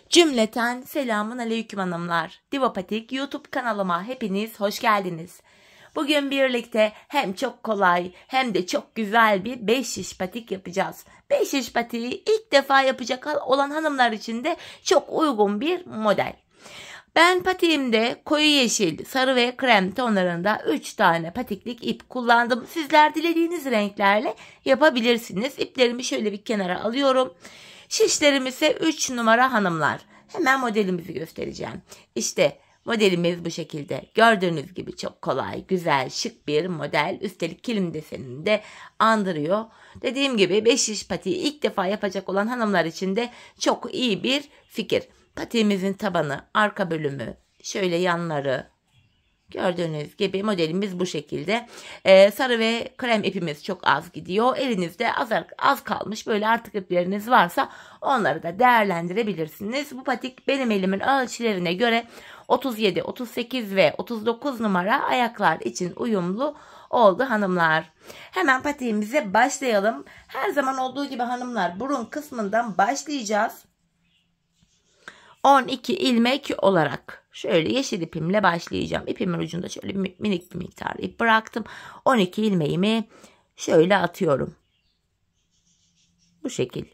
Cümleten selamun aleyküm hanımlar. Divapatik YouTube kanalıma hepiniz hoş geldiniz. Bugün birlikte hem çok kolay hem de çok güzel bir 5 şiş patik yapacağız. 5 şiş patiği ilk defa yapacak olan hanımlar için de çok uygun bir model. Ben patiğimde koyu yeşil, sarı ve krem tonlarında 3 tane patiklik ip kullandım. Sizler dilediğiniz renklerle yapabilirsiniz. İplerimi şöyle bir kenara alıyorum. Şişlerim ise 3 numara hanımlar. Hemen modelimizi göstereceğim. İşte modelimiz bu şekilde. Gördüğünüz gibi çok kolay, güzel, şık bir model. Üstelik kilim desenini de andırıyor. Dediğim gibi 5 şiş patiği ilk defa yapacak olan hanımlar için de çok iyi bir fikir. Patiğimizin tabanı, arka bölümü, şöyle yanları. Gördüğünüz gibi modelimiz bu şekilde. Sarı ve krem ipimiz çok az gidiyor. Elinizde az kalmış böyle artık ipleriniz varsa onları da değerlendirebilirsiniz. Bu patik benim elimin ölçülerine göre 37, 38 ve 39 numara ayaklar için uyumlu oldu hanımlar. Hemen patiğimize başlayalım. Her zaman olduğu gibi hanımlar burun kısmından başlayacağız. 12 ilmek olarak şöyle yeşil ipimle başlayacağım. İpimin ucunda şöyle minik bir miktar ip bıraktım. 12 ilmeğimi şöyle atıyorum. Bu şekil.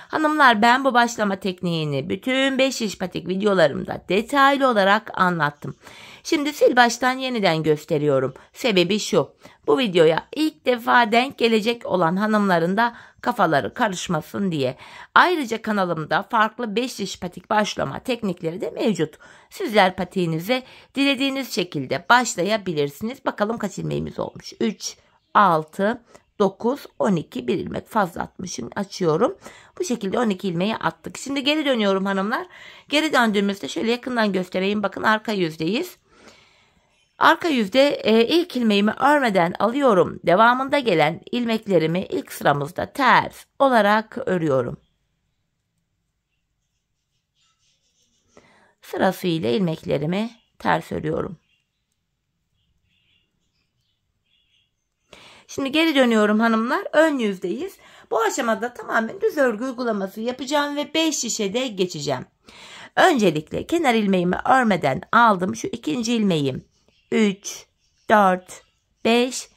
Hanımlar, ben bu başlama tekniğini bütün 5 şiş patik videolarımda detaylı olarak anlattım. Şimdi sil baştan yeniden gösteriyorum. Sebebi şu: bu videoya ilk defa denk gelecek olan hanımların da kafaları karışmasın diye. Ayrıca kanalımda farklı 5 şiş patik başlama teknikleri de mevcut. Sizler patiğinize dilediğiniz şekilde başlayabilirsiniz. Bakalım kaç ilmeğimiz olmuş. 3, 6, 9, 12, bir ilmek fazla atmışım. Açıyorum. Bu şekilde 12 ilmeği attık. Şimdi geri dönüyorum hanımlar. Geri döndüğümüzde şöyle yakından göstereyim. Bakın arka yüzdeyiz. Arka yüzde ilk ilmeğimi örmeden alıyorum. Devamında gelen ilmeklerimi ilk sıramızda ters olarak örüyorum. Sırasıyla ilmeklerimi ters örüyorum. Şimdi geri dönüyorum hanımlar. Ön yüzdeyiz. Bu aşamada tamamen düz örgü uygulaması yapacağım ve 5 şişede geçeceğim. Öncelikle kenar ilmeğimi örmeden aldım. Şu ikinci ilmeğim 3, 4, 5.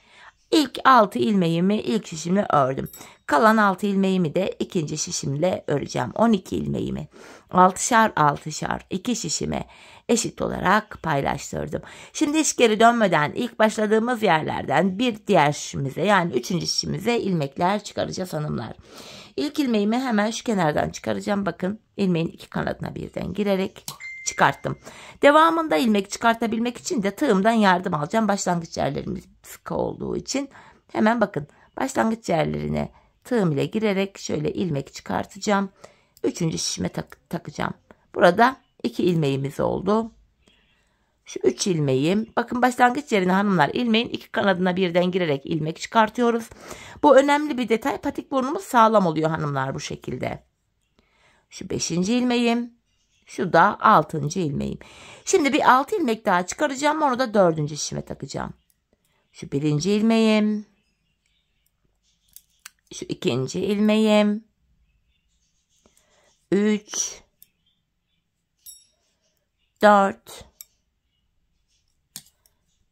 İlk 6 ilmeğimi ilk şişimle ördüm. Kalan 6 ilmeğimi de ikinci şişimle öreceğim. 12 ilmeğimi 6'şar 6'şar 2 şişime eşit olarak paylaştırdım. Şimdi hiç geri dönmeden ilk başladığımız yerlerden bir diğer şişimize, yani 3. şişimize ilmekler çıkaracağız hanımlar. İlk ilmeğimi hemen şu kenardan çıkaracağım. Bakın, ilmeğin iki kanadına birden girerek çıkarttım. Devamında ilmek çıkartabilmek için de tığımdan yardım alacağım. Başlangıç yerlerimiz sıkı olduğu için hemen bakın, başlangıç yerlerine tığım ile girerek şöyle ilmek çıkartacağım. 3. şişime takacağım. Burada 2 ilmeğimiz oldu. Şu 3 ilmeğim. Bakın, başlangıç yerine hanımlar ilmeğin iki kanadına birden girerek ilmek çıkartıyoruz. Bu önemli bir detay. Patik burnumuz sağlam oluyor hanımlar bu şekilde. Şu 5. ilmeğim. Şu da 6. ilmeğim. Şimdi bir 6 ilmek daha çıkaracağım. Onu da 4. şişime takacağım. Şu 1. ilmeğim. Şu 2. ilmeğim. 3, 4,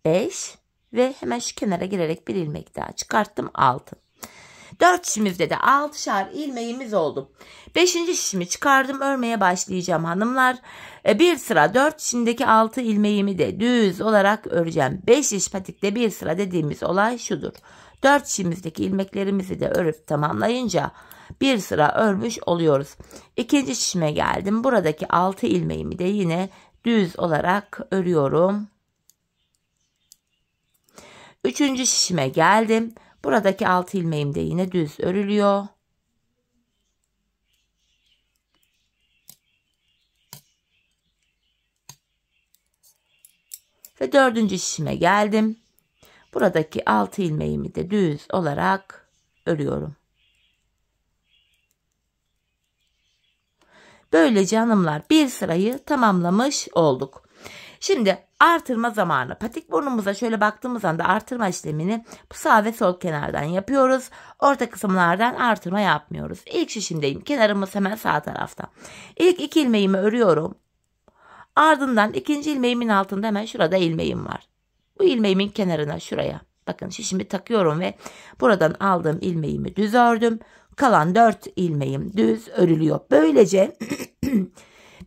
5 ve hemen şu kenara girerek bir ilmek daha çıkarttım. 6. 4 şişimizde de 6'şar ilmeğimiz oldu. 5. şişimi çıkardım. Örmeye başlayacağım hanımlar. Bir sıra 4 şişindeki 6 ilmeğimi de düz olarak öreceğim. 5 şiş patikte bir sıra dediğimiz olay şudur: 4 şişimizdeki ilmeklerimizi de örüp tamamlayınca bir sıra örmüş oluyoruz. 2. şişime geldim. Buradaki 6 ilmeğimi de yine düz olarak örüyorum. 3. şişime geldim. Buradaki 6 ilmeğim de yine düz örülüyor. Ve 4. şişime geldim. Buradaki 6 ilmeğimi de düz olarak örüyorum. Böylece hanımlar bir sırayı tamamlamış olduk. Şimdi artırma zamanı. Patik burnumuza şöyle baktığımız anda artırma işlemini bu sağ ve sol kenardan yapıyoruz. Orta kısımlardan artırma yapmıyoruz. İlk şişimdeyim. Kenarımız hemen sağ tarafta. İlk 2 ilmeğimi örüyorum. Ardından ikinci ilmeğimin altında hemen şurada ilmeğim var. Bu ilmeğimin kenarına şuraya. Bakın şişimi takıyorum ve buradan aldığım ilmeğimi düz ördüm. Kalan 4 ilmeğim düz örülüyor. Böylece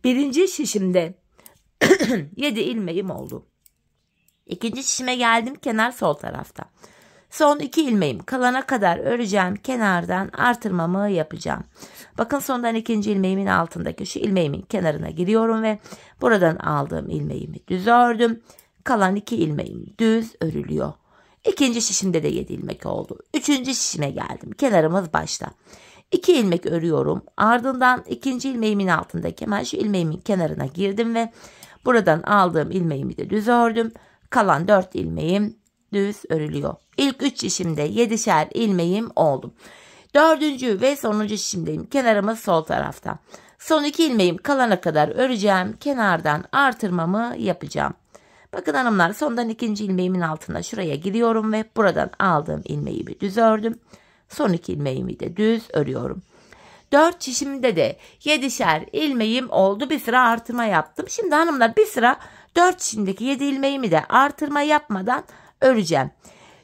birinci şişimde 7 ilmeğim oldu. İkinci şişime geldim, kenar sol tarafta. Son 2 ilmeğim kalana kadar öreceğim. Kenardan artırmamı yapacağım. Bakın sondan ikinci ilmeğimin altındaki şu ilmeğimin kenarına giriyorum ve buradan aldığım ilmeğimi düz ördüm. Kalan 2 ilmeğim düz örülüyor. İkinci şişimde de 7 ilmek oldu. Üçüncü şişime geldim. Kenarımız başta. 2 ilmek örüyorum. Ardından ikinci ilmeğimin altındaki hemen şu ilmeğimin kenarına girdim ve buradan aldığım ilmeğimi de düz ördüm. Kalan 4 ilmeğim düz örülüyor. İlk 3 şişimde 7'şer ilmeğim oldu. Dördüncü ve sonuncu şişimdeyim. Kenarımız sol tarafta. Son 2 ilmeğim kalana kadar öreceğim. Kenardan artırmamı yapacağım. Bakın hanımlar, sondan ikinci ilmeğimin altına şuraya giriyorum ve buradan aldığım ilmeğimi düz ördüm. Son 2 ilmeğimi de düz örüyorum. 4 şişimde de 7'şer ilmeğim oldu. Bir sıra artırma yaptım. Şimdi hanımlar bir sıra 4 şişimdeki 7 ilmeğimi de artırma yapmadan öreceğim.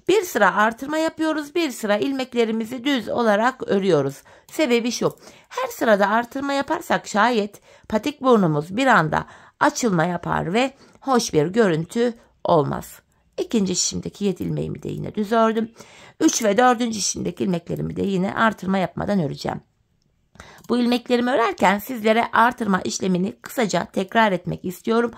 Bir sıra artırma yapıyoruz. Bir sıra ilmeklerimizi düz olarak örüyoruz. Sebebi şu. Her sırada artırma yaparsak şayet patik burnumuz bir anda açılma yapar ve hoş bir görüntü olmaz. İkinci şişimdeki 7 ilmeğimi de yine düz ördüm. 3 ve 4. şişimdeki ilmeklerimi de yine artırma yapmadan öreceğim. Bu ilmeklerimi örerken sizlere artırma işlemini kısaca tekrar etmek istiyorum.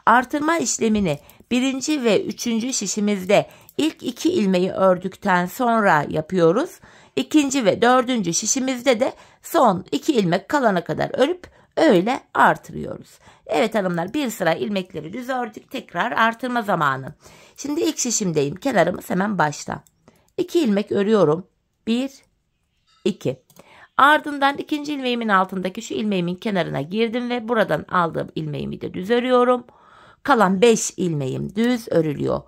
Artırma işlemini 1. ve 3. şişimizde ilk 2 ilmeği ördükten sonra yapıyoruz. 2. ve 4. şişimizde de son 2 ilmek kalana kadar örüp öyle artırıyoruz. Evet hanımlar, bir sıra ilmekleri düz ördük. Tekrar artırma zamanı. Şimdi ilk şişimdeyim. Kenarımız hemen başta. 2 ilmek örüyorum. 1, 2. Ardından ikinci ilmeğimin altındaki şu ilmeğimin kenarına girdim ve buradan aldığım ilmeğimi de düz örüyorum. Kalan 5 ilmeğim düz örülüyor.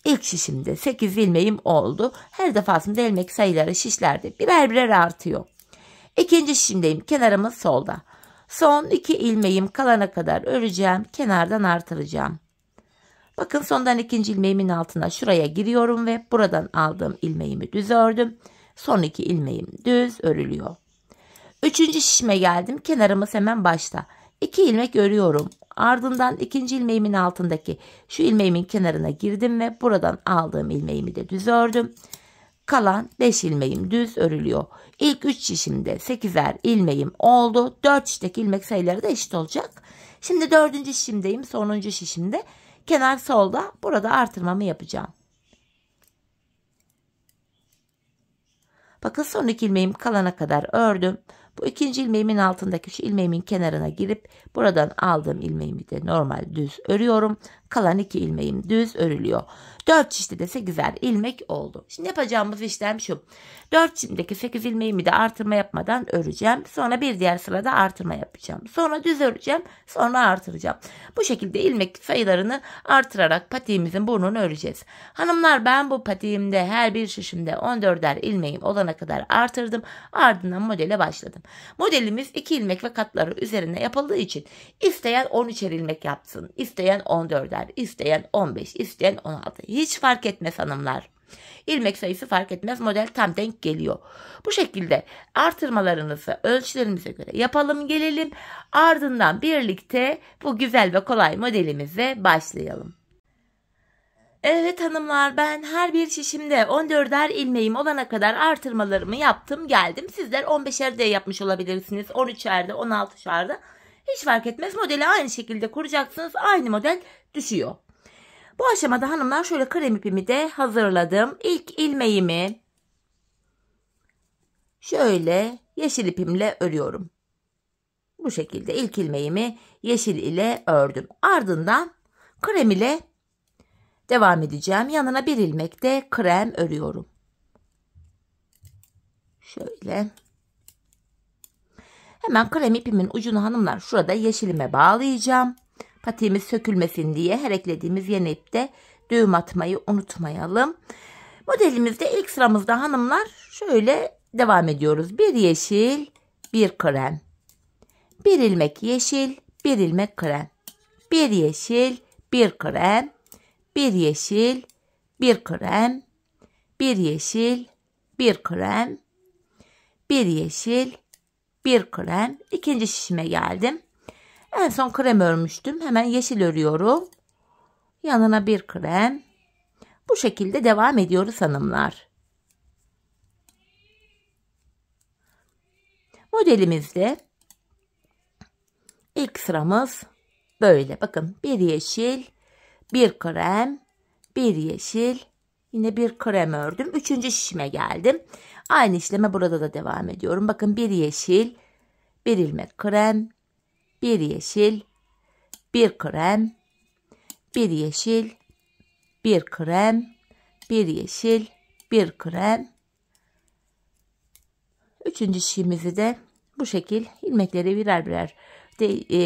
İlk şişimde 8 ilmeğim oldu. Her defasında ilmek sayıları şişlerde birer birer artıyor. İkinci şişimdeyim. Kenarımız solda. Son 2 ilmeğim kalana kadar öreceğim. Kenardan artıracağım. Bakın sondan ikinci ilmeğimin altına şuraya giriyorum ve buradan aldığım ilmeğimi düz ördüm. Son 2 ilmeğim düz örülüyor. Üçüncü şişime geldim. Kenarımız hemen başta. 2 ilmek örüyorum. Ardından ikinci ilmeğimin altındaki şu ilmeğimin kenarına girdim ve buradan aldığım ilmeğimi de düz ördüm. Kalan 5 ilmeğim düz örülüyor. İlk 3 şişimde 8'er ilmeğim oldu. 4 şişteki ilmek sayıları da eşit olacak. Şimdi 4. şişimdeyim. Sonuncu şişimde. Kenar solda. Burada artırmamı yapacağım. Bakın son 2 ilmeğim kalana kadar ördüm. Bu ikinci ilmeğimin altındaki şu ilmeğimin kenarına girip buradan aldığım ilmeğimi de normal düz örüyorum. Kalan 2 ilmeğim düz örülüyor. 4 şişte de 8'er ilmek oldu. Şimdi yapacağımız işlem şu. 4 şişimdeki 8 ilmeğimi de artırma yapmadan öreceğim. Sonra bir diğer sırada artırma yapacağım. Sonra düz öreceğim. Sonra artıracağım. Bu şekilde ilmek sayılarını artırarak patiğimizin burnunu öreceğiz. Hanımlar, ben bu patiğimde her bir şişimde 14'er ilmeğim olana kadar artırdım. Ardından modele başladım. Modelimiz 2 ilmek ve katları üzerine yapıldığı için isteyen 13'er ilmek yapsın, isteyen 14'er, isteyen 15, isteyen 16. Hiç fark etmez hanımlar. İlmek sayısı fark etmez. Model tam denk geliyor. Bu şekilde artırmalarınızı ölçülerimize göre yapalım gelelim. Ardından birlikte bu güzel ve kolay modelimize başlayalım. Evet hanımlar, ben her bir şişimde 14'er ilmeğim olana kadar artırmalarımı yaptım geldim. Sizler 15'er de yapmış olabilirsiniz. 13'er de 16'şer de. Hiç fark etmez. Modeli aynı şekilde kuracaksınız. Aynı model düşüyor. Bu aşamada hanımlar şöyle krem ipimi de hazırladım. İlk ilmeğimi şöyle yeşil ipimle örüyorum. Bu şekilde ilk ilmeğimi yeşil ile ördüm. Ardından krem ile devam edeceğim. Yanına bir ilmek de krem örüyorum. Şöyle. Hemen krem ipimin ucunu hanımlar şurada yeşilime bağlayacağım. patiğimiz sökülmesin diye her eklediğimiz yeni ipte düğüm atmayı unutmayalım. Modelimizde ilk sıramızda hanımlar şöyle devam ediyoruz. Bir yeşil, bir krem. Bir ilmek yeşil, bir ilmek krem. Bir yeşil, bir krem. Bir yeşil, bir krem. Bir yeşil, bir krem. Bir yeşil, bir krem. İkinci şişime geldim. En son krem örmüştüm. Hemen yeşil örüyorum. Yanına bir krem. Bu şekilde devam ediyoruz hanımlar. Modelimizde ilk sıramız böyle. Bakın bir yeşil, bir krem, bir yeşil, yine bir krem ördüm. Üçüncü şişime geldim. Aynı işleme burada da devam ediyorum. Bakın bir yeşil, bir ilmek krem, bir yeşil, bir krem, bir yeşil, bir krem, bir yeşil, bir krem. Üçüncü şişimizi de bu şekil ilmekleri birer birer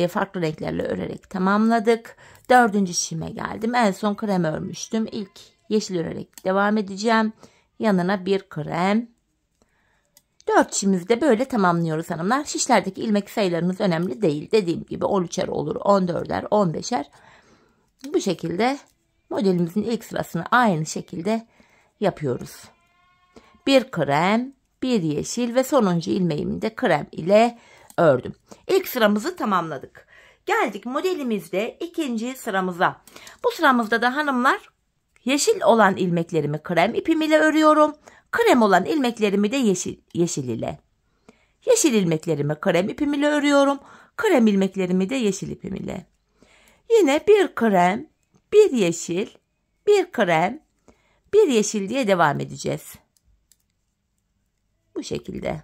farklı renklerle örerek tamamladık. Dördüncü şişime geldim. En son krem örmüştüm. İlk yeşil örerek devam edeceğim. Yanına bir krem. 4 şişimizi de böyle tamamlıyoruz hanımlar. Şişlerdeki ilmek sayılarınız önemli değil. Dediğim gibi 13'er olur, 14'er, 15'er. Bu şekilde modelimizin ilk sırasını aynı şekilde yapıyoruz. Bir krem, bir yeşil ve sonuncu ilmeğimi de krem ile ördüm. İlk sıramızı tamamladık. Geldik modelimizde ikinci sıramıza. Bu sıramızda da hanımlar yeşil olan ilmeklerimi krem ipim ile örüyorum. Krem olan ilmeklerimi de yeşil ile. Yeşil ilmeklerimi krem ipim ile örüyorum. Krem ilmeklerimi de yeşil ipim ile. Yine bir krem, bir yeşil, bir krem, bir yeşil diye devam edeceğiz. Bu şekilde.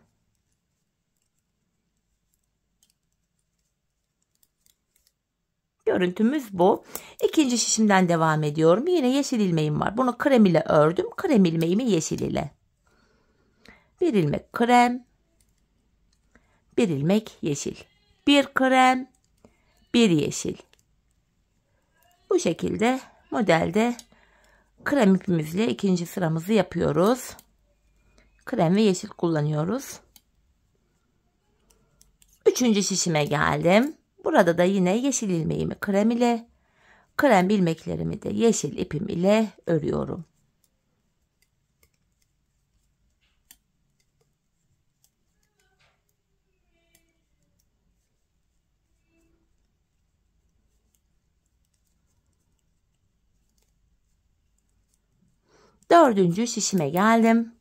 Görüntümüz bu. İkinci şişimden devam ediyorum. Yine yeşil ilmeğim var. Bunu krem ile ördüm. Krem ilmeğimi yeşil ile. Bir ilmek krem. Bir ilmek yeşil. Bir krem. Bir yeşil. Bu şekilde modelde krem ipimizle ikinci sıramızı yapıyoruz. Krem ve yeşil kullanıyoruz. Üçüncü şişime geldim. Burada da yine yeşil ilmeğimi krem ile, krem ilmeklerimi de yeşil ipim ile örüyorum. Dördüncü şişime geldim.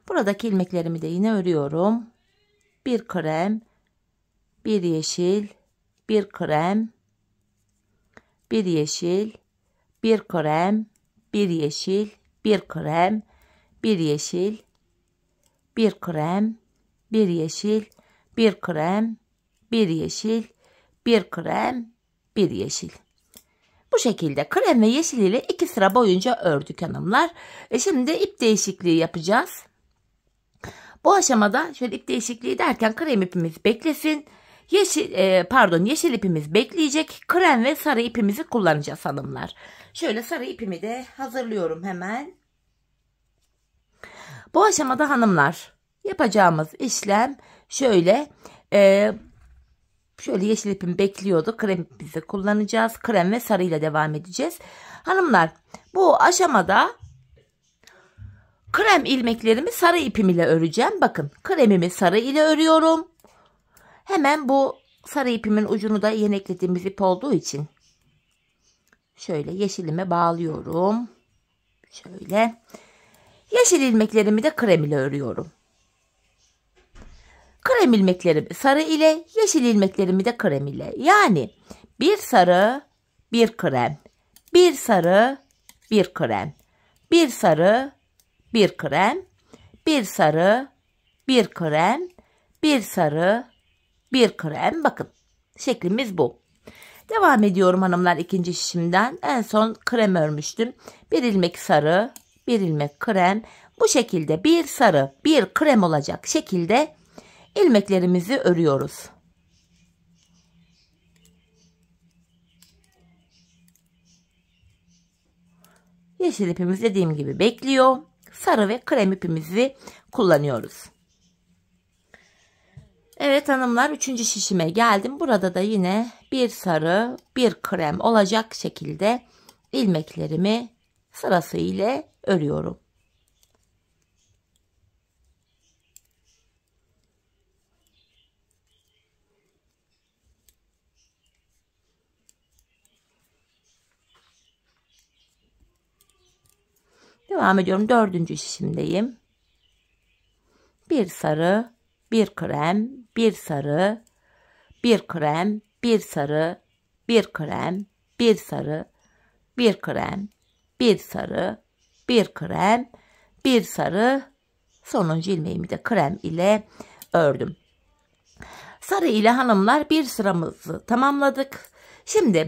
Buradaki ilmeklerimi de yine örüyorum. Bir krem, bir yeşil, bir krem, bir yeşil, bir krem, bir yeşil, bir krem, bir yeşil, bir krem, bir yeşil, bir krem, bir yeşil, bir krem, bir yeşil. Bu şekilde krem ve yeşil ile 2 sıra boyunca ördük hanımlar. Şimdi ip değişikliği yapacağız. Bu aşamada şöyle ip değişikliği derken krem ipimiz beklesin. Yeşil ipimiz bekleyecek. Krem ve sarı ipimizi kullanacağız hanımlar. Şöyle sarı ipimi de hazırlıyorum hemen. Bu aşamada hanımlar yapacağımız işlem şöyle yeşil ipim bekliyordu. Krem ipimizi kullanacağız. Krem ve sarı ile devam edeceğiz. Hanımlar bu aşamada krem ilmeklerimi sarı ipim ile öreceğim. Bakın kremimi sarı ile örüyorum. Hemen bu sarı ipimin ucunu da yeni eklediğimiz ip olduğu için şöyle yeşilime bağlıyorum. Şöyle. Yeşil ilmeklerimi de krem ile örüyorum. Krem ilmeklerimi sarı ile, yeşil ilmeklerimi de krem ile. Yani bir sarı, bir krem. Bir sarı, bir krem. Bir sarı, bir krem. Bir sarı, bir krem. Bir sarı, bir krem. Bakın şeklimiz bu. Devam ediyorum hanımlar ikinci şişimden. En son krem örmüştüm. Bir ilmek sarı, bir ilmek krem. Bu şekilde bir sarı, bir krem olacak şekilde ilmeklerimizi örüyoruz. Yeşil ipimiz dediğim gibi bekliyor. Sarı ve krem ipimizi kullanıyoruz. Evet hanımlar, 3. şişime geldim. Burada da yine bir sarı bir krem olacak şekilde ilmeklerimi sırasıyla örüyorum. Devam ediyorum. 4. şişimdeyim. Bir sarı, bir krem, bir sarı, bir krem, bir sarı, bir krem, bir sarı, bir krem, bir sarı, bir krem, bir sarı. Sonuncu ilmeğimi de krem ile ördüm. Sarı ile hanımlar bir sıramızı tamamladık. Şimdi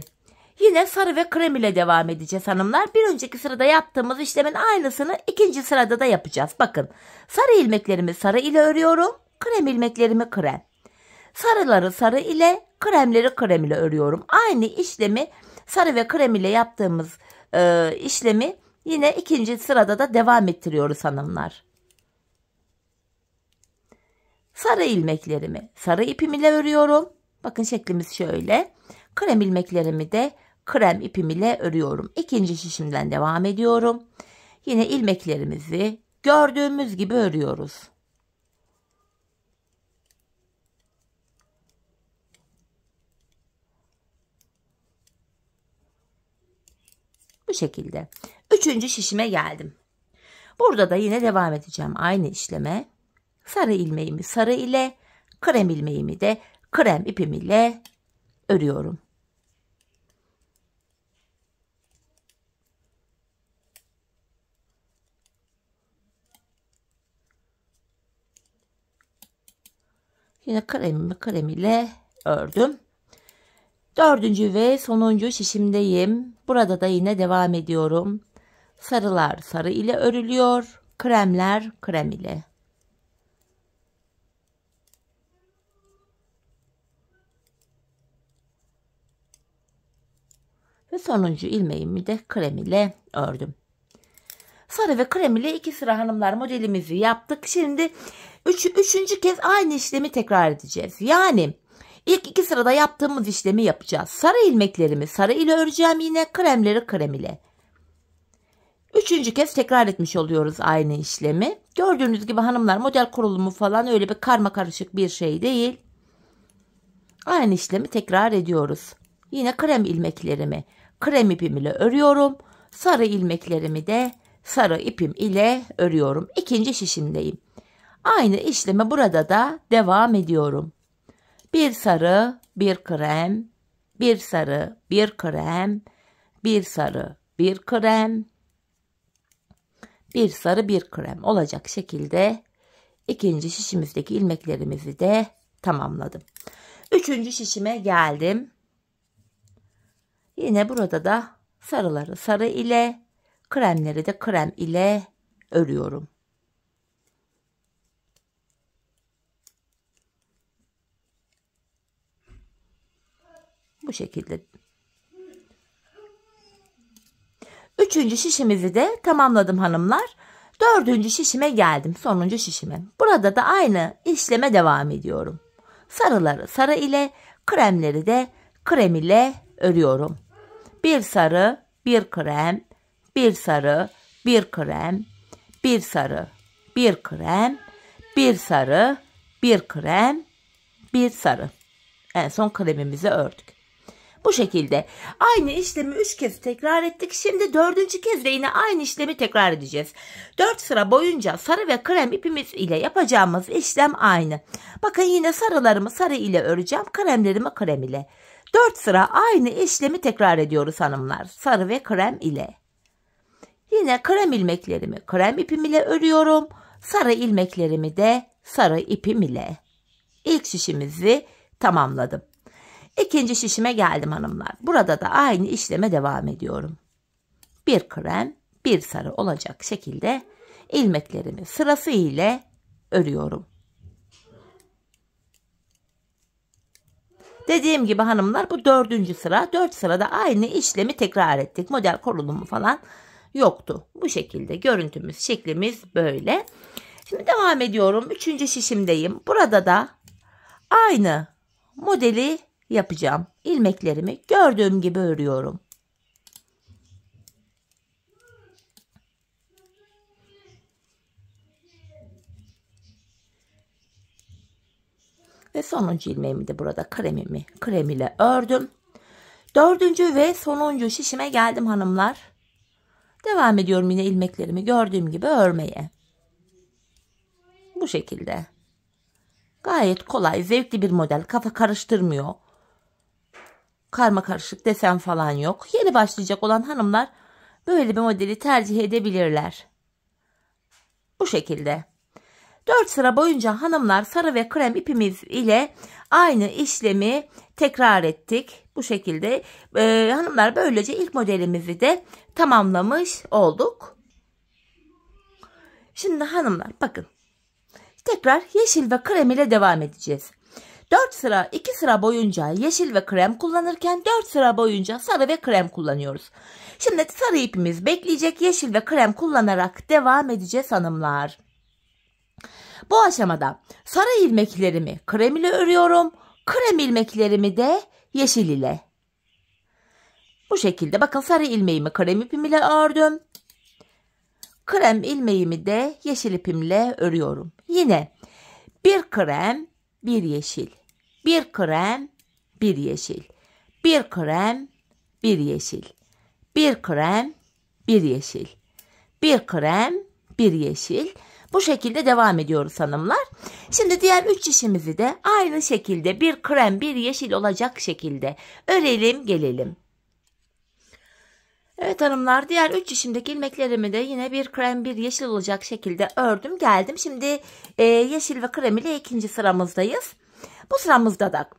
yine sarı ve krem ile devam edeceğiz hanımlar. Bir önceki sırada yaptığımız işlemin aynısını ikinci sırada da yapacağız. Bakın, sarı ilmeklerimi sarı ile örüyorum. Krem ilmeklerimi krem. Sarıları sarı ile, kremleri krem ile örüyorum. Aynı işlemi sarı ve krem ile yaptığımız işlemi yine ikinci sırada da devam ettiriyoruz hanımlar. Sarı ilmeklerimi sarı ipim ile örüyorum. Bakın şeklimiz şöyle. Krem ilmeklerimi de krem ipim ile örüyorum. İkinci şişimden devam ediyorum. Yine ilmeklerimizi gördüğümüz gibi örüyoruz. Bu şekilde. 3. şişime geldim. Burada da yine devam edeceğim aynı işleme. Sarı ilmeğimi sarı ile, krem ilmeğimi de krem ipim ile örüyorum. Yine kremimi krem ile ördüm. 4. ve sonuncu şişimdeyim. Burada da yine devam ediyorum. Sarılar sarı ile örülüyor. Kremler krem ile. Ve sonuncu ilmeğimi de krem ile ördüm. Sarı ve krem ile 2 sıra hanımlar modelimizi yaptık. Şimdi üçüncü kez aynı işlemi tekrar edeceğiz. Yani ilk 2 sırada yaptığımız işlemi yapacağız. Sarı ilmeklerimi sarı ile öreceğim, yine kremleri krem ile. 3. kez tekrar etmiş oluyoruz aynı işlemi. Gördüğünüz gibi hanımlar, model kurulumu falan öyle bir karma karışık bir şey değil. Aynı işlemi tekrar ediyoruz. Yine krem ilmeklerimi krem ipim ile örüyorum. Sarı ilmeklerimi de sarı ipim ile örüyorum. 2. şişimdeyim. Aynı işleme burada da devam ediyorum. Bir sarı, bir krem, bir sarı, bir krem, bir sarı, bir krem, bir sarı, bir krem olacak şekilde 2. şişimizdeki ilmeklerimizi de tamamladım. 3. şişime geldim. Yine burada da sarıları sarı ile, kremleri de krem ile örüyorum. Bu şekilde. 3. şişimizi de tamamladım hanımlar. 4. şişime geldim. Sonuncu şişime. Burada da aynı işleme devam ediyorum. Sarıları sarı ile, kremleri de krem ile örüyorum. Bir sarı, bir krem, bir sarı, bir krem, bir sarı, bir krem, bir sarı, bir krem, bir sarı. En son kremimizi ördük. Bu şekilde aynı işlemi 3 kez tekrar ettik. Şimdi 4. kez de yine aynı işlemi tekrar edeceğiz. 4 sıra boyunca sarı ve krem ipimiz ile yapacağımız işlem aynı. Bakın yine sarılarımı sarı ile öreceğim. Kremlerimi krem ile. 4 sıra aynı işlemi tekrar ediyoruz hanımlar. Sarı ve krem ile. Yine krem ilmeklerimi krem ipim ile örüyorum. Sarı ilmeklerimi de sarı ipim ile. İlk şişimizi tamamladım. 2. şişime geldim hanımlar. Burada da aynı işleme devam ediyorum. Bir krem, bir sarı olacak şekilde ilmeklerimi sırası ile örüyorum. Dediğim gibi hanımlar, bu 4. sıra. 4 sırada aynı işlemi tekrar ettik. Model kurulumu falan yoktu. Bu şekilde görüntümüz, şeklimiz böyle. Şimdi devam ediyorum. 3. şişimdeyim. Burada da aynı modeli yapacağım. İlmeklerimi gördüğüm gibi örüyorum. Ve sonuncu ilmeğimi de burada krem ile ördüm. 4. ve sonuncu şişime geldim hanımlar. Devam ediyorum yine ilmeklerimi gördüğüm gibi örmeye. Bu şekilde. Gayet kolay, zevkli bir model. Kafa karıştırmıyor. Karma karışık desen falan yok. Yeni başlayacak olan hanımlar böyle bir modeli tercih edebilirler. Bu şekilde. 4 sıra boyunca hanımlar sarı ve krem ipimiz ile aynı işlemi tekrar ettik. Bu şekilde hanımlar böylece ilk modelimizi de tamamlamış olduk. Şimdi hanımlar bakın. Tekrar yeşil ve krem ile devam edeceğiz. 4 sıra 2 sıra boyunca yeşil ve krem kullanırken 4 sıra boyunca sarı ve krem kullanıyoruz. Şimdi sarı ipimiz bekleyecek, yeşil ve krem kullanarak devam edeceğiz hanımlar. Bu aşamada sarı ilmeklerimi krem ile örüyorum. Krem ilmeklerimi de yeşil ile. Bu şekilde bakın sarı ilmeğimi krem ipim ile ördüm. Krem ilmeğimi de yeşil ipimle örüyorum. Yine bir krem, bir yeşil. Bir krem, bir yeşil. Bir krem, bir yeşil. Bir krem, bir yeşil. Bir krem, bir yeşil. Bu şekilde devam ediyoruz hanımlar. Şimdi diğer 3 şişimizi de aynı şekilde bir krem, bir yeşil olacak şekilde örelim, gelelim. Evet hanımlar, diğer 3 şişimdeki ilmeklerimi de yine bir krem, bir yeşil olacak şekilde ördüm, geldim. Şimdi yeşil ve krem ile 2. sıramızdayız. Bu sıramızda da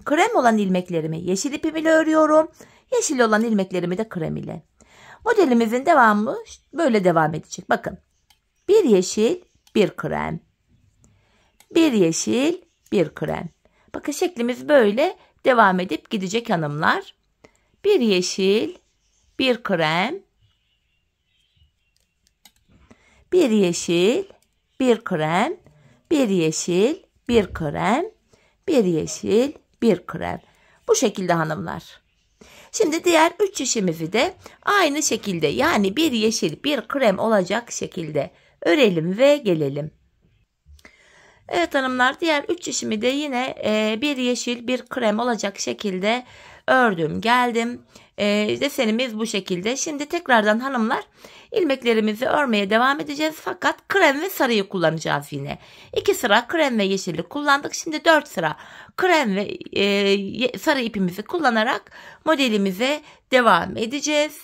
krem olan ilmeklerimi yeşil ipim ile örüyorum. Yeşil olan ilmeklerimi de krem ile. Modelimizin devamı böyle devam edecek. Bakın. Bir yeşil, bir krem. Bir yeşil, bir krem. Bakın şeklimiz böyle devam edip gidecek hanımlar. Bir yeşil, bir krem. Bir yeşil, bir krem. Bir yeşil, bir krem. Bir yeşil, bir krem. Bu şekilde hanımlar. Şimdi diğer 3 şişimizi de aynı şekilde, yani bir yeşil, bir krem olacak şekilde örelim ve gelelim. Evet hanımlar, diğer 3 şişimi de yine bir yeşil, bir krem olacak şekilde ördüm, geldim. Desenimiz bu şekilde. Şimdi tekrardan hanımlar ilmeklerimizi örmeye devam edeceğiz. Fakat krem ve sarıyı kullanacağız yine. 2 sıra krem ve yeşili kullandık. Şimdi 4 sıra krem ve sarı ipimizi kullanarak modelimize devam edeceğiz.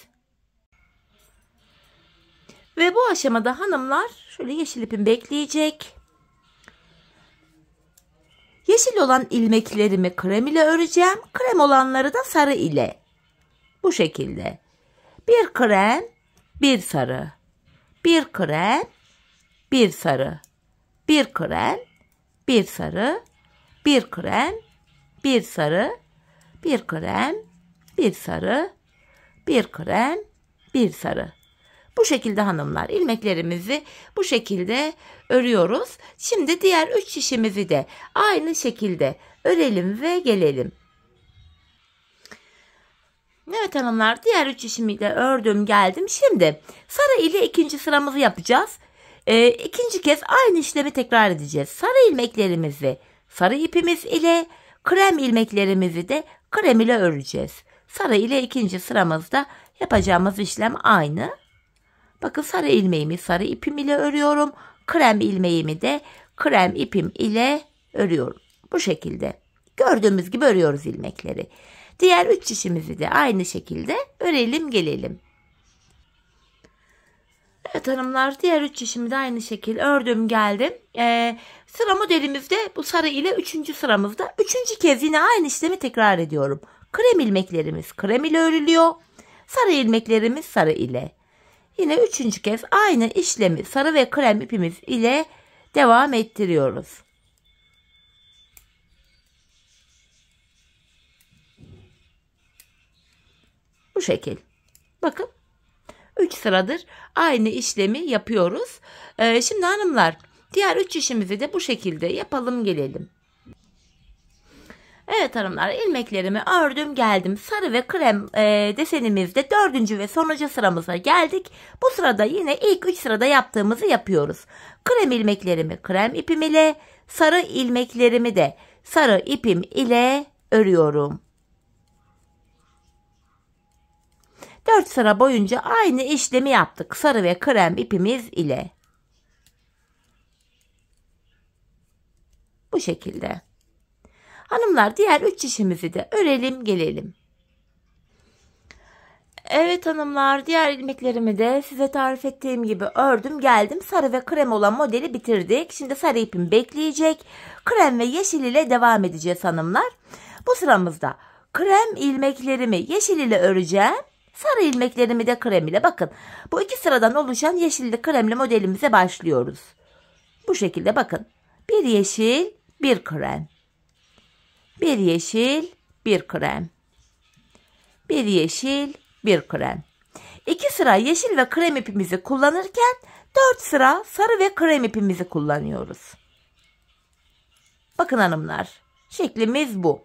Ve bu aşamada hanımlar şöyle yeşil ipim bekleyecek. Yeşil olan ilmeklerimi krem ile öreceğim. Krem olanları da sarı ile. Bu şekilde. Bir krem, bir sarı. Bir krem, bir sarı. Bir krem, bir sarı. Bir krem, bir sarı. Bir krem, bir sarı. Bir krem, bir sarı. Bu şekilde hanımlar ilmeklerimizi bu şekilde örüyoruz. Şimdi diğer 3 şişimizi de aynı şekilde örelim ve gelelim. Evet hanımlar, diğer 3 şişimi de ördüm, geldim. Şimdi sarı ile 2. sıramızı yapacağız. 2. kez aynı işlemi tekrar edeceğiz. Sarı ilmeklerimizi sarı ipimiz ile, krem ilmeklerimizi de krem ile öreceğiz. Sarı ile 2. sıramızda yapacağımız işlem aynı. Bakın sarı ilmeğimi sarı ipim ile örüyorum. Krem ilmeğimi de krem ipim ile örüyorum. Bu şekilde. Gördüğümüz gibi örüyoruz ilmekleri. Diğer 3 şişimizi de aynı şekilde örelim, gelelim. Evet hanımlar, diğer 3 şişimi de aynı şekilde ördüm, geldim. Sıra modelimizde bu sarı ile 3. sıramızda 3. kez yine aynı işlemi tekrar ediyorum. Krem ilmeklerimiz krem ile örülüyor. Sarı ilmeklerimiz sarı ile. Yine 3. kez aynı işlemi sarı ve krem ipimiz ile devam ettiriyoruz. Bu şekil. Bakın. 3. sıradır aynı işlemi yapıyoruz. Şimdi hanımlar diğer 3 işimizi de bu şekilde yapalım gelelim. Evet hanımlar, ilmeklerimi ördüm geldim. Sarı ve krem desenimizde 4. ve sonuncu sıramıza geldik. Bu sırada yine ilk 3 sırada yaptığımızı yapıyoruz. Krem ilmeklerimi krem ipim ile, sarı ilmeklerimi de sarı ipim ile örüyorum. 4 sıra boyunca aynı işlemi yaptık sarı ve krem ipimiz ile. Bu şekilde. Hanımlar diğer 3 işimizi de örelim gelelim. Evet hanımlar, diğer ilmeklerimi de size tarif ettiğim gibi ördüm geldim. Sarı ve krem olan modeli bitirdik. Şimdi sarı ipim bekleyecek. Krem ve yeşil ile devam edeceğiz hanımlar. Bu sıramızda krem ilmeklerimi yeşil ile öreceğim. Sarı ilmeklerimi de krem ile. Bakın bu 2 sıradan oluşan yeşilli kremli modelimize başlıyoruz. Bu şekilde bakın. Bir yeşil, bir krem. Bir yeşil, bir krem. Bir yeşil, bir krem. 2 sıra yeşil ve krem ipimizi kullanırken 4 sıra sarı ve krem ipimizi kullanıyoruz. Bakın hanımlar, şeklimiz bu.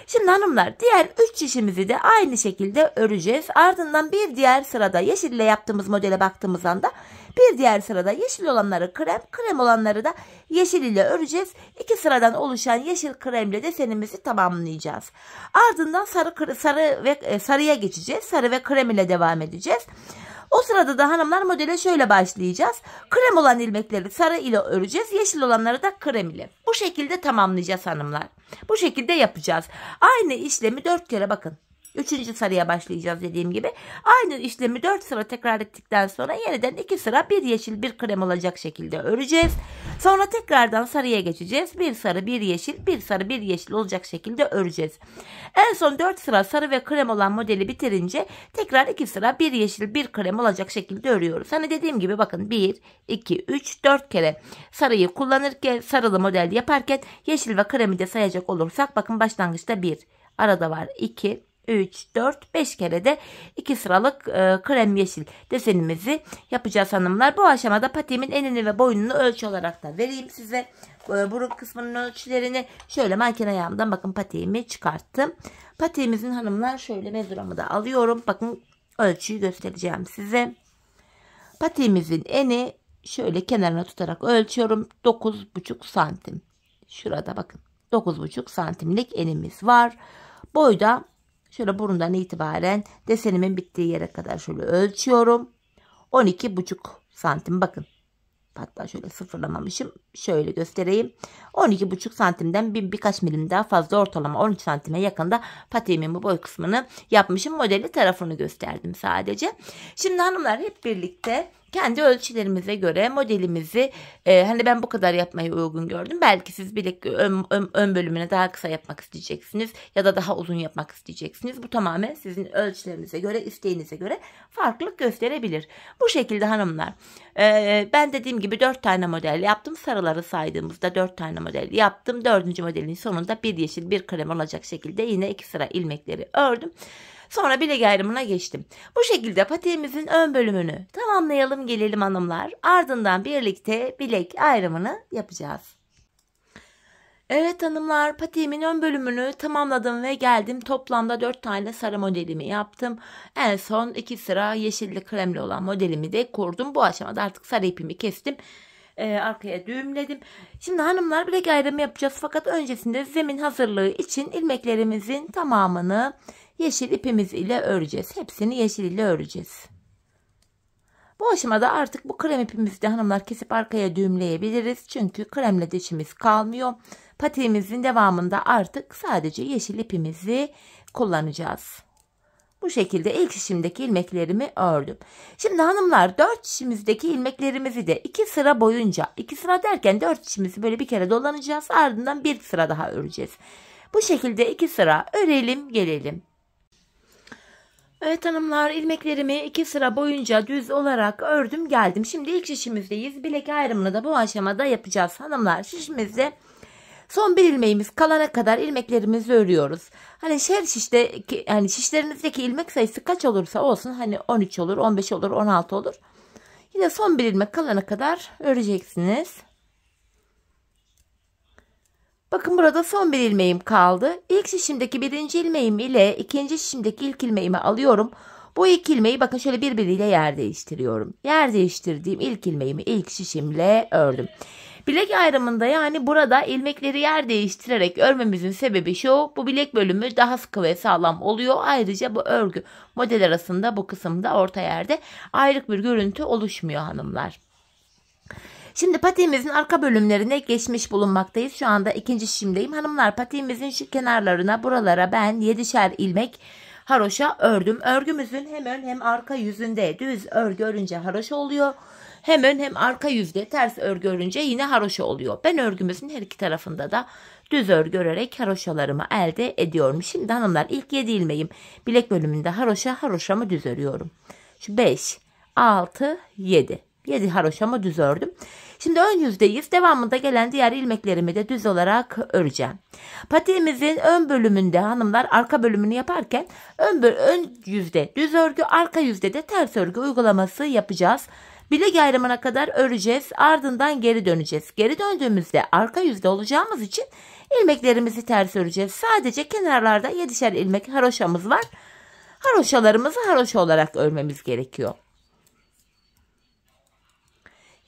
Şimdi hanımlar diğer 3 işimizi de aynı şekilde öreceğiz. Ardından bir diğer sırada yeşille yaptığımız modele baktığımız anda bir diğer sırada yeşil olanları krem, krem olanları da yeşil ile öreceğiz. 2 sıradan oluşan yeşil kremle desenimizi tamamlayacağız. Ardından sarıya geçeceğiz. Sarı ve krem ile devam edeceğiz. O sırada da hanımlar modele şöyle başlayacağız. Krem olan ilmekleri sarı ile öreceğiz. Yeşil olanları da krem ile. Bu şekilde tamamlayacağız hanımlar. Bu şekilde yapacağız. Aynı işlemi 4 kere bakın. 3. sarıya başlayacağız dediğim gibi. Aynı işlemi 4 sıra tekrar ettikten sonra yeniden 2 sıra bir yeşil bir krem olacak şekilde öreceğiz. Sonra tekrardan sarıya geçeceğiz. Bir sarı bir yeşil bir sarı bir yeşil olacak şekilde öreceğiz. En son 4 sıra sarı ve krem olan modeli bitirince tekrar 2 sıra bir yeşil bir krem olacak şekilde örüyoruz. Hani dediğim gibi bakın 1, 2, 3, 4 kere sarıyı kullanırken sarılı model yaparken yeşil ve kremi de sayacak olursak bakın başlangıçta 1, arada var 2, 3, 4, 5 kere de 2 sıralık krem yeşil desenimizi yapacağız hanımlar. Bu aşamada patiğimin enini ve boyununu ölçü olarak da vereyim size. Burun kısmının ölçülerini şöyle manken ayağımdan bakın patiğimi çıkarttım. Patiğimizin hanımlar şöyle mezuramı da alıyorum. Bakın ölçüyü göstereceğim size. Patiğimizin eni şöyle kenarına tutarak ölçüyorum. 9,5 santim. Şurada bakın 9,5 santimlik enimiz var. Boyda şöyle burundan itibaren desenimin bittiği yere kadar şöyle ölçüyorum. 12,5 santim bakın. Hatta şöyle sıfırlamamışım. Şöyle göstereyim. 12,5 santimden birkaç milim daha fazla ortalama 13 santime yakında patiğimin bu boy kısmını yapmışım. Modeli tarafını gösterdim sadece. Şimdi hanımlar hep birlikte kendi ölçülerimize göre modelimizi hani ben bu kadar yapmayı uygun gördüm. Belki siz bilek ön bölümüne daha kısa yapmak isteyeceksiniz ya da daha uzun yapmak isteyeceksiniz. Bu tamamen sizin ölçülerinize göre, isteğinize göre farklılık gösterebilir. Bu şekilde hanımlar. Ben dediğim gibi 4 tane model yaptım. Sarıları saydığımızda 4 tane model yaptım. 4. modelin sonunda bir yeşil bir krem olacak şekilde yine 2 sıra ilmekleri ördüm. Sonra bilek ayrımına geçtim. Bu şekilde patiğimizin ön bölümünü tamamlayalım gelelim hanımlar. Ardından birlikte bilek ayrımını yapacağız. Evet hanımlar, patiğimin ön bölümünü tamamladım ve geldim. Toplamda 4 tane sarı modelimi yaptım. En son 2 sıra yeşilli kremli olan modelimi de kurdum. Bu aşamada artık sarı ipimi kestim. Arkaya düğümledim. Şimdi hanımlar bilek ayrımı yapacağız. Fakat öncesinde zemin hazırlığı için ilmeklerimizin tamamını yeşil ipimiz ile öreceğiz. Hepsini yeşil ile öreceğiz. Bu aşamada artık bu krem ipimizi de hanımlar kesip arkaya düğümleyebiliriz. Çünkü kremle de işimiz kalmıyor. Patiğimizin devamında artık sadece yeşil ipimizi kullanacağız. Bu şekilde ilk işimdeki ilmeklerimi ördüm. Şimdi hanımlar 4 işimizdeki ilmeklerimizi de 2 sıra boyunca, 2 sıra derken 4 işimizi böyle bir kere dolanacağız. Ardından bir sıra daha öreceğiz. Bu şekilde 2 sıra örelim gelelim. Evet hanımlar, ilmeklerimi 2 sıra boyunca düz olarak ördüm geldim. Şimdi ilk şişimizdeyiz. Bilek ayrımını da bu aşamada yapacağız. Hanımlar şişimizde Son bir ilmeğimiz kalana kadar ilmeklerimizi örüyoruz. Hani her şişte, yani şişlerinizdeki ilmek sayısı kaç olursa olsun, hani 13 olur, 15 olur, 16 olur. Yine son bir ilmek kalana kadar öreceksiniz. Bakın burada son bir ilmeğim kaldı. İlk şişimdeki birinci ilmeğim ile ikinci şişimdeki ilk ilmeğimi alıyorum. Bu ilk ilmeği bakın şöyle birbiriyle yer değiştiriyorum. Yer değiştirdiğim ilk ilmeğimi ilk şişimle ördüm. Bilek ayrımında, yani burada ilmekleri yer değiştirerek örmemizin sebebi şu: bu bilek bölümü daha sıkı ve sağlam oluyor. Ayrıca bu örgü model arasında bu kısımda orta yerde ayrık bir görüntü oluşmuyor hanımlar. Şimdi patiğimizin arka bölümlerine geçmiş bulunmaktayız. Şu anda ikinci şişimdeyim. Hanımlar, patiğimizin şu kenarlarına, buralara ben 7'şer ilmek haroşa ördüm. Örgümüzün hem ön hem arka yüzünde düz örgü örünce haroşa oluyor. Hem ön hem arka yüzde ters örgü örünce yine haroşa oluyor. Ben örgümüzün her iki tarafında da düz örgü örerek haroşalarımı elde ediyorum. Şimdi hanımlar, ilk 7 ilmeğim bilek bölümünde haroşamı düz örüyorum. Şu 5, 6, 7. 7 haroşamı düz ördüm. Şimdi ön yüzdeyiz. Devamında gelen diğer ilmeklerimi de düz olarak öreceğim. Patiğimizin ön bölümünde hanımlar, arka bölümünü yaparken ön yüzde düz örgü, arka yüzde de ters örgü uygulaması yapacağız. Bilek ayrımına kadar öreceğiz. Ardından geri döneceğiz. Geri döndüğümüzde arka yüzde olacağımız için ilmeklerimizi ters öreceğiz. Sadece kenarlarda 7'şer ilmek haroşamız var. Haroşalarımızı haroşa olarak örmemiz gerekiyor.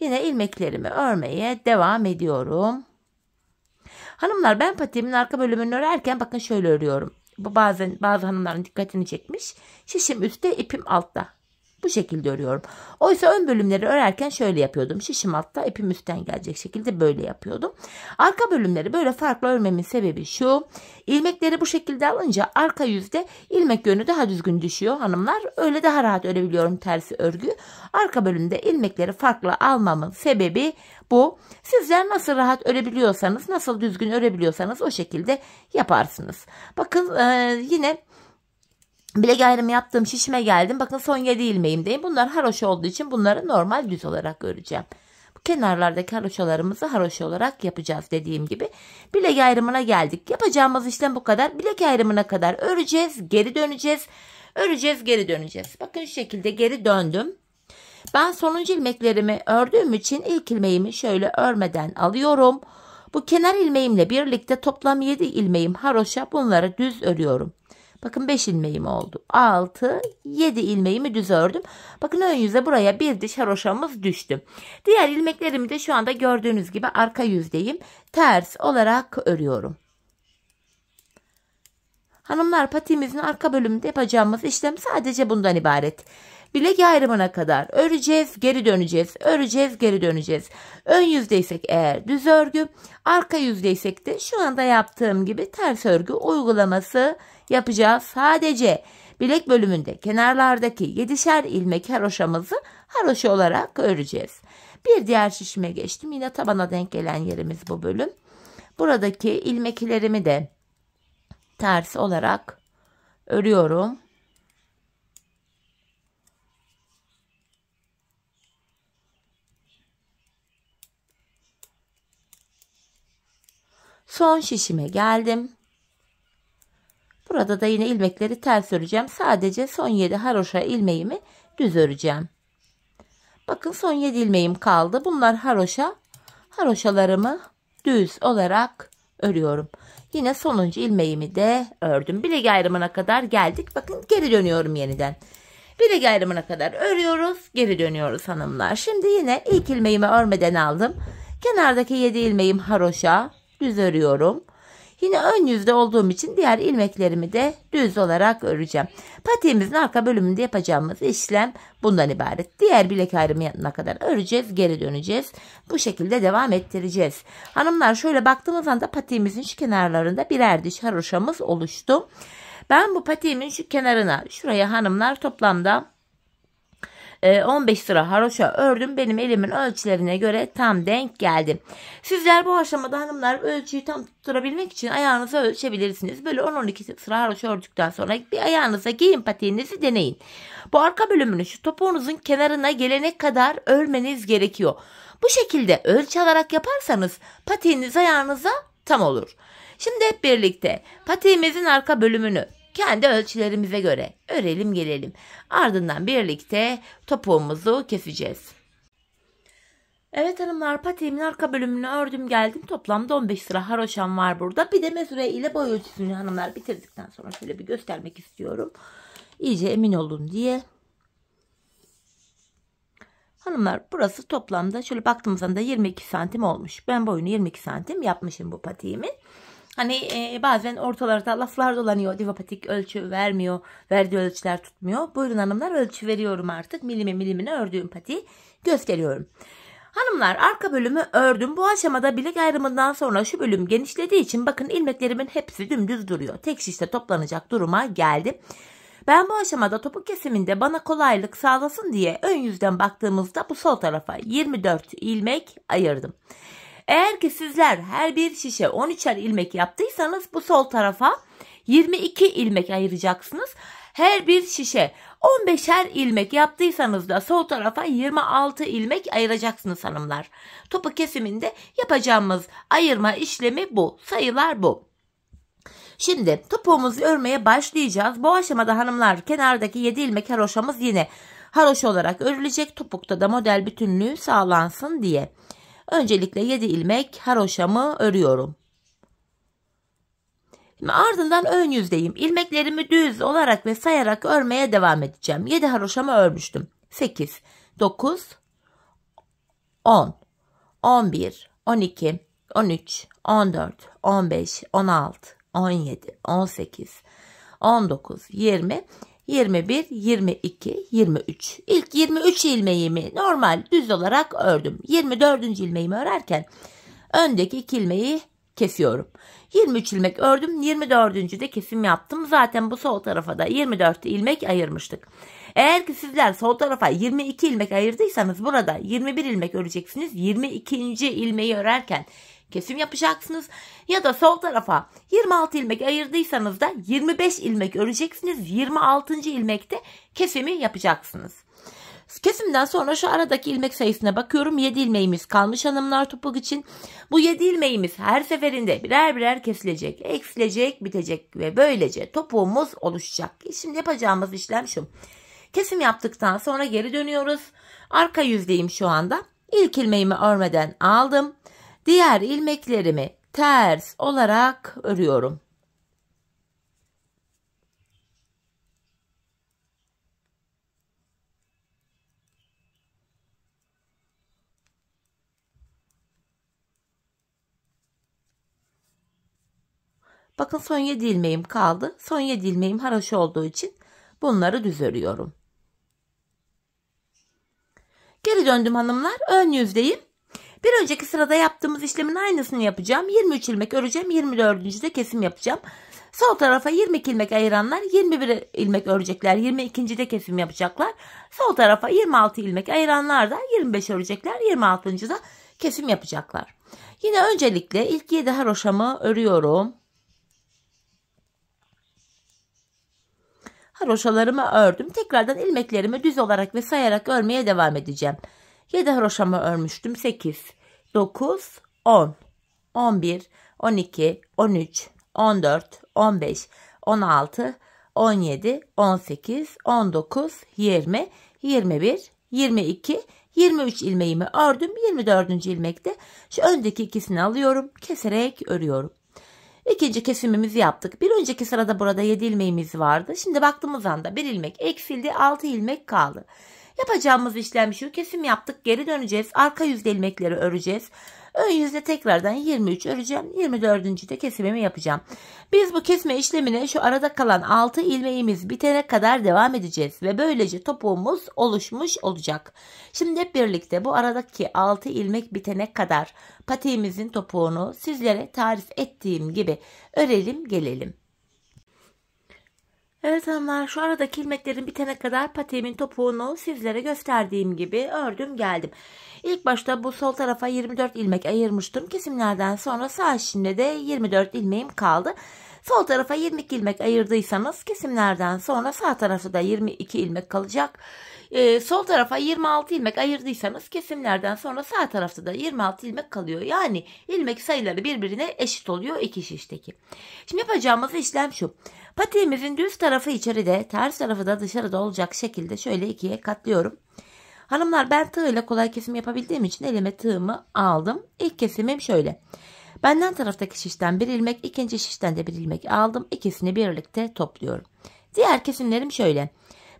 Yine ilmeklerimi örmeye devam ediyorum. Hanımlar, ben patiğimin arka bölümünü örerken bakın şöyle örüyorum. Bu bazı hanımların dikkatini çekmiş. Şişim üstte, ipim altta. Bu şekilde örüyorum. Oysa ön bölümleri örerken şöyle yapıyordum. Şişim altta, ipim üstten gelecek şekilde böyle yapıyordum. Arka bölümleri böyle farklı örmemin sebebi şu: ilmekleri bu şekilde alınca arka yüzde ilmek yönü daha düzgün düşüyor hanımlar. Öyle daha rahat örebiliyorum tersi örgü. Arka bölümde ilmekleri farklı almamın sebebi bu. Sizler nasıl rahat örebiliyorsanız, nasıl düzgün örebiliyorsanız o şekilde yaparsınız. Bakın yine bilek ayrımı yaptığım şişime geldim. Bakın son 7 ilmeğimdeyim. Bunlar haroşa olduğu için bunları normal düz olarak öreceğim. Bu kenarlardaki haroşalarımızı haroşa olarak yapacağız dediğim gibi. Bilek ayrımına geldik. Yapacağımız işlem bu kadar. Bilek ayrımına kadar öreceğiz, geri döneceğiz. Öreceğiz, geri döneceğiz. Bakın şu şekilde geri döndüm. Ben sonuncu ilmeklerimi ördüğüm için ilk ilmeğimi şöyle örmeden alıyorum. Bu kenar ilmeğimle birlikte toplam 7 ilmeğim haroşa, bunları düz örüyorum. Bakın 5 ilmeğim oldu. 6, 7 ilmeğimi düz ördüm. Bakın ön yüze buraya bir diş haroşamız düştü. Diğer ilmeklerimi de şu anda gördüğünüz gibi arka yüzdeyim. Ters olarak örüyorum. Hanımlar, patiğimizin arka bölümünde yapacağımız işlem sadece bundan ibaret. Bilek ayrımına kadar öreceğiz, geri döneceğiz. Öreceğiz, geri döneceğiz. Ön yüzdeysek eğer düz örgü, arka yüzdeysek de şu anda yaptığım gibi ters örgü uygulaması yapacağız. Sadece bilek bölümünde kenarlardaki 7'şer ilmek haroşamızı haroşa olarak öreceğiz. Bir diğer şişime geçtim. Yine tabana denk gelen yerimiz bu bölüm. Buradaki ilmeklerimi de ters olarak örüyorum. Son şişime geldim. Burada da yine ilmekleri ters öreceğim. Sadece son 7 haroşa ilmeğimi düz öreceğim. Bakın son 7 ilmeğim kaldı. Bunlar haroşa. Haroşalarımı düz olarak örüyorum. Yine sonuncu ilmeğimi de ördüm. Bilek ayrımına kadar geldik. Bakın geri dönüyorum yeniden. Bilek ayrımına kadar örüyoruz. Geri dönüyoruz hanımlar. Şimdi yine ilk ilmeğimi örmeden aldım. Kenardaki 7 ilmeğim haroşa. Düz örüyorum. Yine ön yüzde olduğum için diğer ilmeklerimi de düz olarak öreceğim. Patiğimizin arka bölümünde yapacağımız işlem bundan ibaret. Diğer bilek ayrımına kadar öreceğiz, geri döneceğiz. Bu şekilde devam ettireceğiz. Hanımlar, şöyle baktığımız anda patiğimizin şu kenarlarında birer diş haroşamız oluştu. Ben bu patiğimin şu kenarına, şuraya hanımlar toplamda 15 sıra haroşa ördüm. Benim elimin ölçülerine göre tam denk geldi. Sizler bu aşamada hanımlar ölçüyü tam tutturabilmek için ayağınıza ölçebilirsiniz. Böyle 10-12 sıra haroşa ördükten sonra bir ayağınıza giyin patiğinizi, deneyin. Bu arka bölümünü şu topuğunuzun kenarına gelene kadar örmeniz gerekiyor. Bu şekilde ölçü alarak yaparsanız patiğiniz ayağınıza tam olur. Şimdi hep birlikte patiğimizin arka bölümünü kendi ölçülerimize göre örelim gelelim. Ardından birlikte topuğumuzu keseceğiz. Evet hanımlar, patiğimin arka bölümünü ördüm geldim. Toplamda 15 sıra haroşam var burada. Bir de mezure ile boy ölçüsünü hanımlar bitirdikten sonra şöyle bir göstermek istiyorum. İyice emin olun diye. Hanımlar, burası toplamda şöyle baktığımızda da 22 santim olmuş. Ben boyunu 22 santim yapmışım bu patiğimin. Hani bazen ortalarda laflar dolanıyor. Diva patik ölçü vermiyor. Verdiği ölçüler tutmuyor. Buyurun hanımlar, ölçü veriyorum artık. Milimine ördüğüm patiği gösteriyorum. Hanımlar, arka bölümü ördüm. Bu aşamada bilek ayrımından sonra şu bölüm genişlediği için bakın ilmeklerimin hepsi dümdüz duruyor. Tek şişte toplanacak duruma geldim. Ben bu aşamada topuk kesiminde bana kolaylık sağlasın diye ön yüzden baktığımızda bu sol tarafa 24 ilmek ayırdım. Eğer ki sizler her bir şişe 13'er ilmek yaptıysanız bu sol tarafa 22 ilmek ayıracaksınız. Her bir şişe 15'er ilmek yaptıysanız da sol tarafa 26 ilmek ayıracaksınız hanımlar. Topuk kesiminde yapacağımız ayırma işlemi bu. Sayılar bu. Şimdi topuğumuzu örmeye başlayacağız. Bu aşamada hanımlar kenardaki 7 ilmek haroşamız yine haroşa olarak örülecek. Topukta da model bütünlüğü sağlansın diye. Öncelikle 7 ilmek haroşamı örüyorum. Şimdi ardından ön yüzdeyim. İlmeklerimi düz olarak ve sayarak örmeye devam edeceğim. 7 haroşamı örmüştüm. 8, 9, 10, 11, 12, 13, 14, 15, 16, 17, 18, 19, 20, 21, 22, 23. İlk 23 ilmeğimi normal düz olarak ördüm. 24. ilmeğimi örerken öndeki 2 ilmeği kesiyorum. 23 ilmek ördüm. 24. de kesim yaptım. Zaten bu sol tarafa da 24 ilmek ayırmıştık. Eğer ki sizler sol tarafa 22 ilmek ayırdıysanız burada 21 ilmek öreceksiniz. 22. ilmeği örerken kesim yapacaksınız. Ya da sol tarafa 26 ilmek ayırdıysanız da 25 ilmek öreceksiniz. 26. ilmekte kesimi yapacaksınız. Kesimden sonra şu aradaki ilmek sayısına bakıyorum. 7 ilmeğimiz kalmış hanımlar topuk için. Bu 7 ilmeğimiz her seferinde birer birer kesilecek, eksilecek, bitecek ve böylece topuğumuz oluşacak. Şimdi yapacağımız işlem şu. Kesim yaptıktan sonra geri dönüyoruz. Arka yüzdeyim şu anda. İlk ilmeğimi örmeden aldım. Diğer ilmeklerimi ters olarak örüyorum. Bakın son 7 ilmeğim kaldı. Son 7 ilmeğim haroşa olduğu için bunları düz örüyorum. Geri döndüm hanımlar. Ön yüzdeyim. Bir önceki sırada yaptığımız işlemin aynısını yapacağım. 23 ilmek öreceğim. 24. de kesim yapacağım. Sol tarafa 22 ilmek ayıranlar 21 ilmek örecekler. 22. de kesim yapacaklar. Sol tarafa 26 ilmek ayıranlar da 25 örecekler. 26. da kesim yapacaklar. Yine öncelikle ilk 7 haroşamı örüyorum. Haroşalarımı ördüm. Tekrardan ilmeklerimi düz olarak ve sayarak örmeye devam edeceğim. 7 haroşamı örmüştüm. 8, 9, 10, 11, 12, 13, 14, 15, 16, 17, 18, 19, 20, 21, 22, 23 ilmeğimi ördüm. 24. ilmekte şu öndeki ikisini alıyorum. Keserek örüyorum. İkinci kesimimizi yaptık. Bir önceki sırada burada 7 ilmeğimiz vardı. Şimdi baktığımız anda bir ilmek eksildi. 6 ilmek kaldı. Yapacağımız işlem şu. Kesim yaptık. Geri döneceğiz. Arka yüzde ilmekleri öreceğiz. Ön yüzde tekrardan 23 öreceğim. 24. de kesimimi yapacağım. Biz bu kesme işlemine şu arada kalan 6 ilmeğimiz bitene kadar devam edeceğiz. Ve böylece topuğumuz oluşmuş olacak. Şimdi hep birlikte bu aradaki 6 ilmek bitene kadar patiğimizin topuğunu sizlere tarif ettiğim gibi örelim gelelim. Evet hanımlar, şu aradaki ilmeklerin bitene kadar patiğimin topuğunu sizlere gösterdiğim gibi ördüm geldim. İlk başta bu sol tarafa 24 ilmek ayırmıştım. Kesimlerden sonra sağ içinde de 24 ilmeğim kaldı. Sol tarafa 22 ilmek ayırdıysanız kesimlerden sonra sağ tarafta da 22 ilmek kalacak. Sol tarafa 26 ilmek ayırdıysanız kesimlerden sonra sağ tarafta da 26 ilmek kalıyor. Yani ilmek sayıları birbirine eşit oluyor iki şişteki. Şimdi yapacağımız işlem şu. Patiğimizin düz tarafı içeride, ters tarafı da dışarıda olacak şekilde şöyle ikiye katlıyorum. Hanımlar, ben tığ ile kolay kesim yapabildiğim için elime tığımı aldım. İlk kesimim şöyle. Benden taraftaki şişten bir ilmek, ikinci şişten de bir ilmek aldım. İkisini birlikte topluyorum. Diğer kesimlerim şöyle.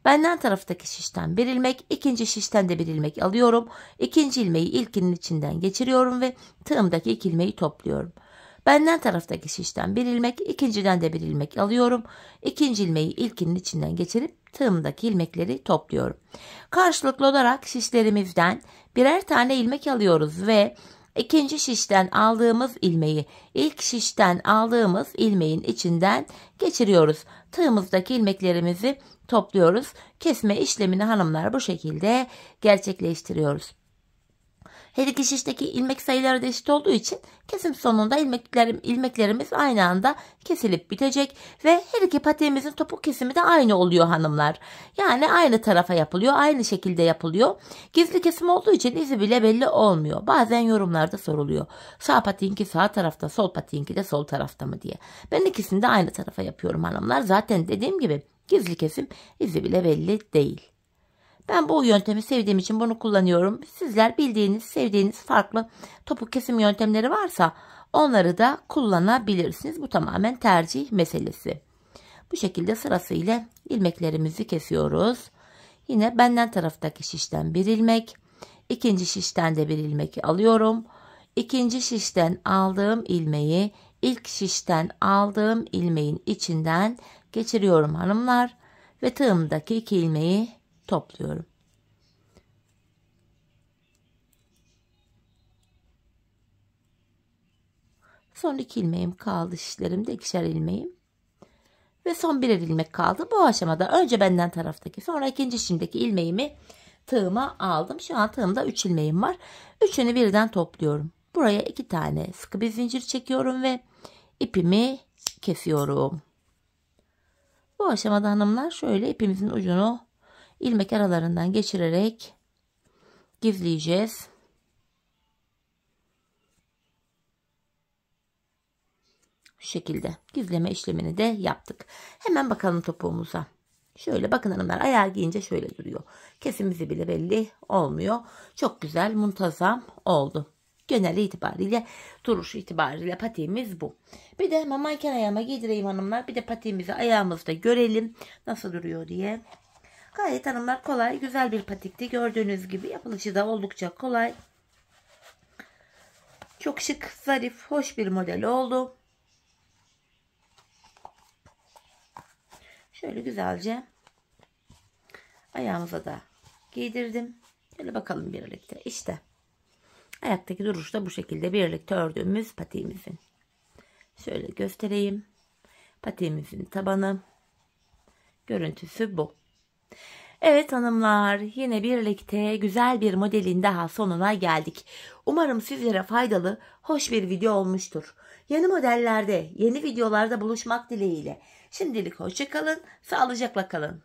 Benden taraftaki şişten bir ilmek, ikinci şişten de bir ilmek alıyorum. İkinci ilmeği ilkinin içinden geçiriyorum ve tığımdaki iki ilmeği topluyorum. Benden taraftaki şişten bir ilmek, ikinciden de bir ilmek alıyorum. İkinci ilmeği ilkinin içinden geçirip tığımdaki ilmekleri topluyorum. Karşılıklı olarak şişlerimizden birer tane ilmek alıyoruz ve ikinci şişten aldığımız ilmeği ilk şişten aldığımız ilmeğin içinden geçiriyoruz. Tığımızdaki ilmeklerimizi topluyoruz. Kesme işlemini hanımlar bu şekilde gerçekleştiriyoruz. Her iki şişteki ilmek sayıları da eşit olduğu için kesim sonunda ilmeklerimiz aynı anda kesilip bitecek ve her iki patiğimizin topuk kesimi de aynı oluyor hanımlar. Yani aynı tarafa yapılıyor, aynı şekilde yapılıyor. Gizli kesim olduğu için izi bile belli olmuyor. Bazen yorumlarda soruluyor. Sağ patiğinki sağ tarafta, sol patiğinki de sol tarafta mı diye. Ben ikisini de aynı tarafa yapıyorum hanımlar. Zaten dediğim gibi gizli kesim izi bile belli değil. Ben bu yöntemi sevdiğim için bunu kullanıyorum. Sizler bildiğiniz, sevdiğiniz farklı topuk kesim yöntemleri varsa onları da kullanabilirsiniz. Bu tamamen tercih meselesi. Bu şekilde sırasıyla ilmeklerimizi kesiyoruz. Yine benden taraftaki şişten bir ilmek, ikinci şişten de bir ilmek alıyorum. İkinci şişten aldığım ilmeği ilk şişten aldığım ilmeğin içinden geçiriyorum hanımlar ve tığımdaki iki ilmeği topluyorum. Son iki ilmeğim kaldı şişlerimde, ikişer ilmeğim. Ve son birer ilmek kaldı. Bu aşamada önce benden taraftaki, sonra ikinci şişimdeki ilmeğimi tığıma aldım. Şu an tığımda 3 ilmeğim var. Üçünü birden topluyorum. Buraya 2 tane sıkı bir zincir çekiyorum ve ipimi kesiyorum. Bu aşamada hanımlar şöyle ipimizin ucunu ilmek aralarından geçirerek gizleyeceğiz. Şu şekilde gizleme işlemini de yaptık. Hemen bakalım topuğumuza. Şöyle bakın hanımlar, ayağı giyince şöyle duruyor. Kesimizi bile belli olmuyor. Çok güzel, muntazam oldu. Genel itibariyle, duruş itibariyle patiğimiz bu. Bir de hemen manken ayağıma giydireyim hanımlar. Bir de patiğimizi ayağımızda görelim nasıl duruyor diye. Gayet hanımlar kolay, güzel bir patikti. Gördüğünüz gibi yapılışı da oldukça kolay. Çok şık, zarif, hoş bir model oldu. Şöyle güzelce ayağımıza da giydirdim. Şöyle bakalım birlikte. İşte ayaktaki duruş da bu şekilde birlikte ördüğümüz patiğimizin. Şöyle göstereyim. Patiğimizin tabanı. Görüntüsü bu. Evet hanımlar, yine birlikte güzel bir modelin daha sonuna geldik. Umarım sizlere faydalı, hoş bir video olmuştur. Yeni modellerde, yeni videolarda buluşmak dileğiyle. Şimdilik hoşça kalın, sağlıcakla kalın.